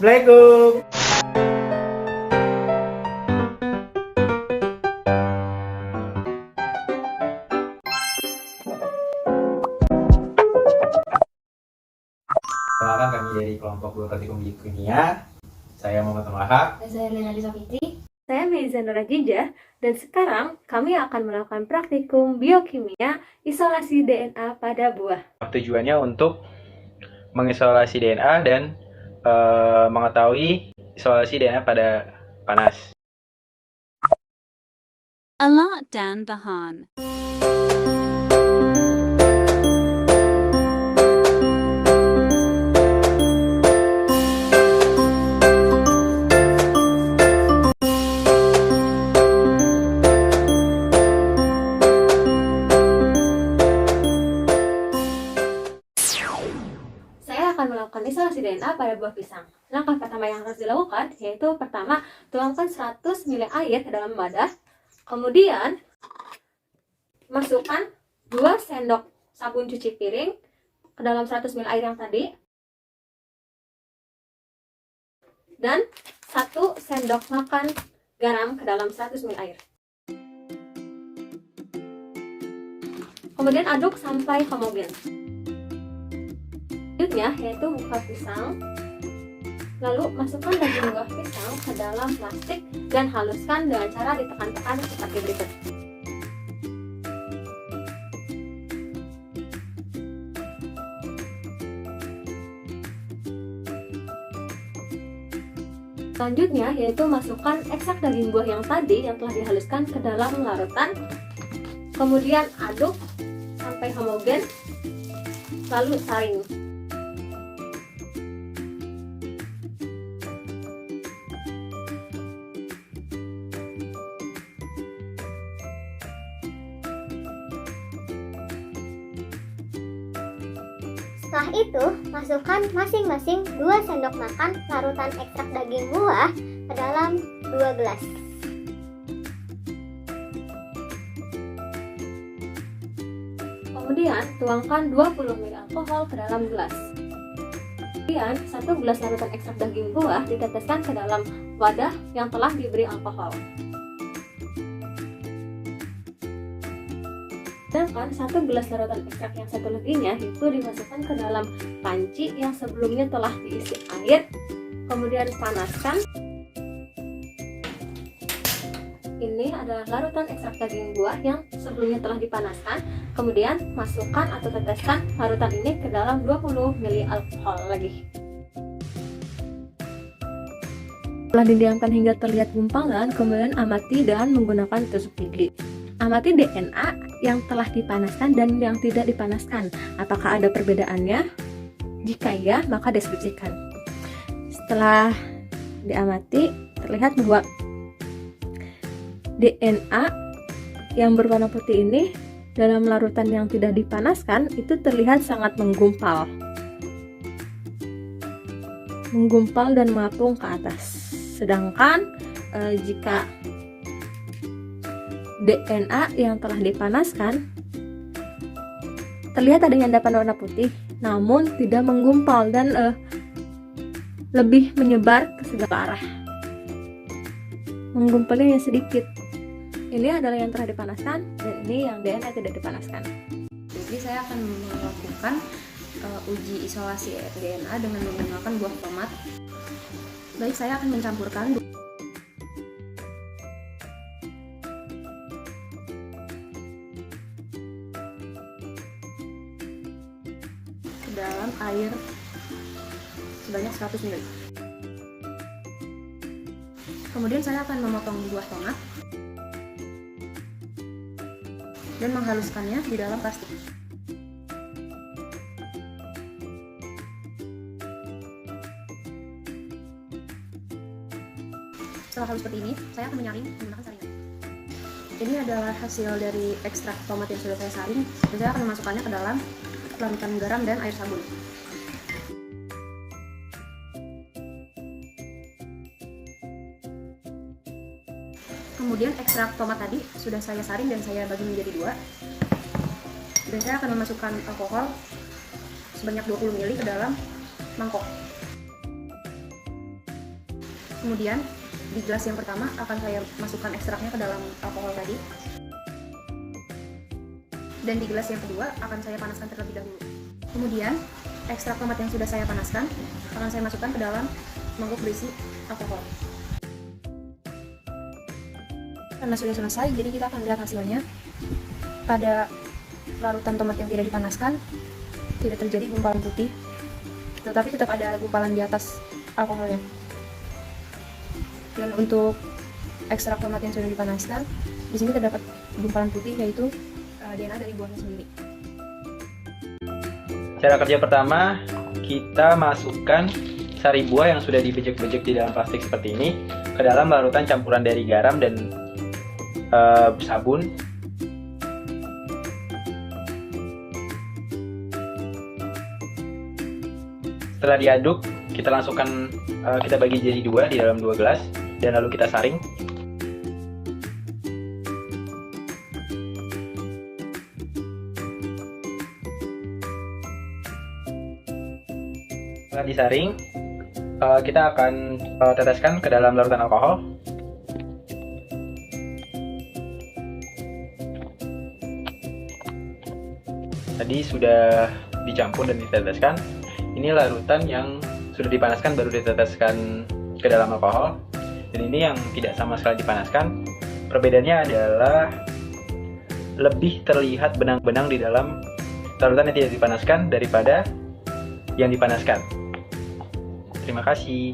Assalamualaikum. Perkenalkan kami dari kelompok 2 praktikum kimia. Saya Muhammad Wahab. Saya Lena Disa Fitri. Saya Meiza Nora Jinja, dan sekarang kami akan melakukan praktikum biokimia isolasi DNA pada buah. Tujuannya untuk mengisolasi DNA dan mengetahui isolasi DNA pada panas. Alat dan bahan. Saya akan melakukan isolasi DNA pada buah pisang. Langkah pertama yang harus dilakukan yaitu pertama, tuangkan 100 ml air ke dalam wadah. Kemudian, masukkan 2 sendok sabun cuci piring ke dalam 100 ml air yang tadi. Dan 1 sendok makan garam ke dalam 100 ml air. Kemudian aduk sampai homogen. Selanjutnya yaitu buka pisang, lalu masukkan daging buah pisang ke dalam plastik dan haluskan dengan cara ditekan-tekan seperti berikut. Selanjutnya yaitu masukkan ekstrak daging buah yang tadi yang telah dihaluskan ke dalam larutan, kemudian aduk sampai homogen, lalu saring. Setelah itu, masukkan masing-masing 2 sendok makan larutan ekstrak daging buah ke dalam 2 gelas. Kemudian tuangkan 20 ml alkohol ke dalam gelas. Kemudian 1 gelas larutan ekstrak daging buah diteteskan ke dalam wadah yang telah diberi alkohol. Sedangkan 1 gelas larutan ekstrak yang satu laginya itu dimasukkan ke dalam panci yang sebelumnya telah diisi air, kemudian panaskan. Ini adalah larutan ekstrak daging buah yang sebelumnya telah dipanaskan, kemudian masukkan atau teteskan larutan ini ke dalam 20 ml alkohol lagi. Setelah didiamkan hingga terlihat gumpalan, kemudian amati dan menggunakan tusuk gigi. Amati DNA yang telah dipanaskan dan yang tidak dipanaskan. Apakah ada perbedaannya? Jika iya, maka deskripsikan. Setelah diamati, terlihat bahwa DNA yang berwarna putih ini dalam larutan yang tidak dipanaskan itu terlihat sangat menggumpal dan mengapung ke atas. Sedangkan jika DNA yang telah dipanaskan terlihat adanya endapan warna putih, namun tidak menggumpal dan lebih menyebar ke segala arah. Menggumpalnya hanya sedikit. Ini adalah yang telah dipanaskan dan ini yang DNA tidak dipanaskan. Jadi saya akan melakukan uji isolasi DNA dengan menggunakan buah tomat. Baik, saya akan mencampurkan ke dalam air sebanyak 100 ml. Kemudian saya akan memotong buah tomat dan menghaluskannya di dalam plastik. Setelah halus seperti ini, saya akan menyaring menggunakan saringan. Ini adalah hasil dari ekstrak tomat yang sudah saya saring, dan saya akan memasukkannya ke dalam larutan garam dan air sabun. Kemudian ekstrak tomat tadi sudah saya saring dan saya bagi menjadi 2. Dan saya akan memasukkan alkohol sebanyak 20 ml ke dalam mangkok. Kemudian di gelas yang pertama akan saya masukkan ekstraknya ke dalam alkohol tadi. Dan di gelas yang kedua akan saya panaskan terlebih dahulu. Kemudian ekstrak tomat yang sudah saya panaskan akan saya masukkan ke dalam mangkuk berisi alkohol. Karena sudah selesai, jadi kita akan lihat hasilnya. Pada larutan tomat yang tidak dipanaskan, tidak terjadi gumpalan putih, tetapi tetap ada gumpalan di atas alkoholnya. Dan untuk ekstrak tomat yang sudah dipanaskan, di sini terdapat gumpalan putih, yaitu DNA dari buahnya sendiri. Cara kerja pertama, kita masukkan sari buah yang sudah dibejek-bejek di dalam plastik seperti ini ke dalam larutan campuran dari garam dan sabun. Setelah diaduk, kita kita bagi jadi dua di dalam 2 gelas dan lalu kita saring. Setelah disaring, kita akan teteskan ke dalam larutan alkohol. Tadi sudah dicampur dan diteteskan. Ini larutan yang sudah dipanaskan baru diteteskan ke dalam alkohol. Dan ini yang tidak sama sekali dipanaskan. Perbedaannya adalah lebih terlihat benang-benang di dalam larutan yang tidak dipanaskan daripada yang dipanaskan. Terima kasih.